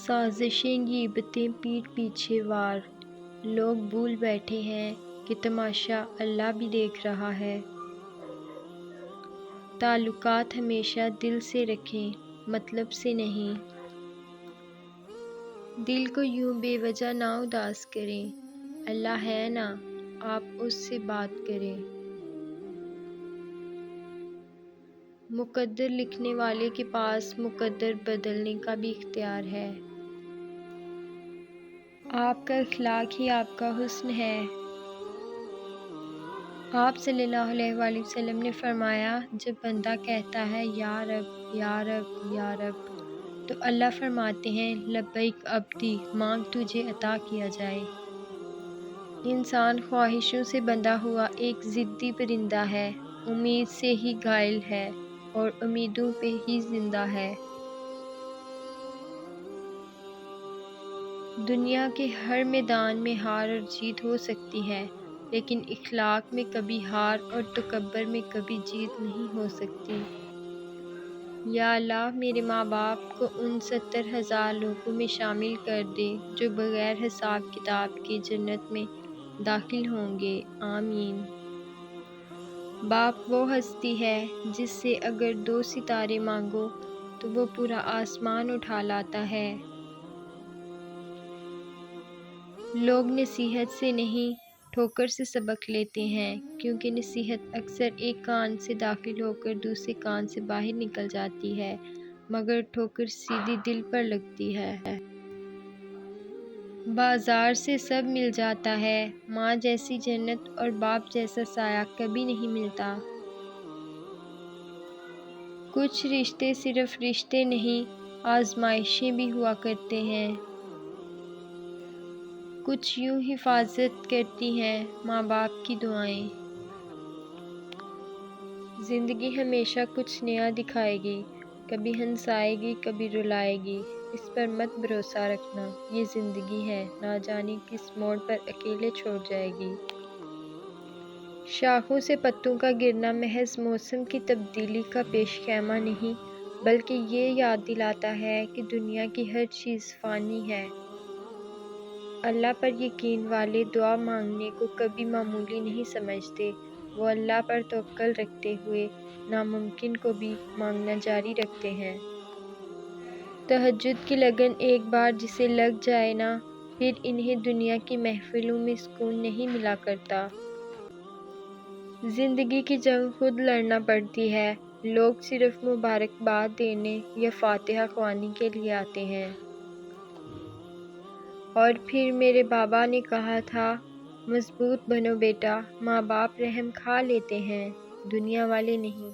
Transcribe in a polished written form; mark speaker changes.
Speaker 1: سازشیں غیبتیں پیٹھ پیچھے وار، لوگ بھول بیٹھے ہیں کہ تماشا اللہ بھی دیکھ رہا ہے۔ تعلقات ہمیشہ دل سے رکھیں، مطلب سے نہیں۔ دل کو یوں بے وجہ نہ اداس کریں، اللہ ہے نا، آپ اس سے بات کریں۔ مقدر لکھنے والے کے پاس مقدر بدلنے کا بھی اختیار ہے۔ آپ کا اخلاق ہی آپ کا حسن ہے۔ آپ صلی اللہ علیہ وآلہ وسلم نے فرمایا، جب بندہ کہتا ہے یا رب یا رب یا رب، تو اللہ فرماتے ہیں لبیک عبدی، مانگ تجھے عطا کیا جائے۔ انسان خواہشوں سے بندھا ہوا ایک ضدی پرندہ ہے، امید سے ہی گائل ہے اور امیدوں پہ ہی زندہ ہے۔ دنیا کے ہر میدان میں ہار اور جیت ہو سکتی ہے، لیکن اخلاق میں کبھی ہار اور تکبر میں کبھی جیت نہیں ہو سکتی۔ یا اللہ، میرے ماں باپ کو ان 70,000 لوگوں میں شامل کر دے جو بغیر حساب کتاب کے جنت میں داخل ہوں گے، آمین۔ باپ وہ ہستی ہے جس سے اگر 2 ستارے مانگو تو وہ پورا آسمان اٹھا لاتا ہے۔ لوگ نصیحت سے نہیں، ٹھوکر سے سبق لیتے ہیں، کیونکہ نصیحت اکثر ایک کان سے داخل ہو کر دوسرے کان سے باہر نکل جاتی ہے، مگر ٹھوکر سیدھی دل پر لگتی ہے۔ بازار سے سب مل جاتا ہے، ماں جیسی جنت اور باپ جیسا سایہ کبھی نہیں ملتا۔ کچھ رشتے صرف رشتے نہیں، آزمائشیں بھی ہوا کرتے ہیں۔ کچھ یوں حفاظت کرتی ہیں ماں باپ کی دعائیں۔ زندگی ہمیشہ کچھ نیا دکھائے گی، کبھی ہنسائے گی کبھی رلائے گی، اس پر مت بھروسہ رکھنا، یہ زندگی ہے، نہ جانے کس موڑ پر اکیلے چھوڑ جائے گی۔ شاخوں سے پتوں کا گرنا محض موسم کی تبدیلی کا پیش خیمہ نہیں، بلکہ یہ یاد دلاتا ہے کہ دنیا کی ہر چیز فانی ہے۔ اللہ پر یقین والے دعا مانگنے کو کبھی معمولی نہیں سمجھتے، وہ اللہ پر توکل رکھتے ہوئے ناممکن کو بھی مانگنا جاری رکھتے ہیں۔ تہجد کی لگن ایک بار جسے لگ جائے نا، پھر انہیں دنیا کی محفلوں میں سکون نہیں ملا کرتا۔ زندگی کی جنگ خود لڑنا پڑتی ہے، لوگ صرف مبارکباد دینے یا فاتحہ خوانی کے لیے آتے ہیں۔ اور پھر میرے بابا نے کہا تھا، مضبوط بنو بیٹا، ماں باپ رحم کھا لیتے ہیں، دنیا والے نہیں۔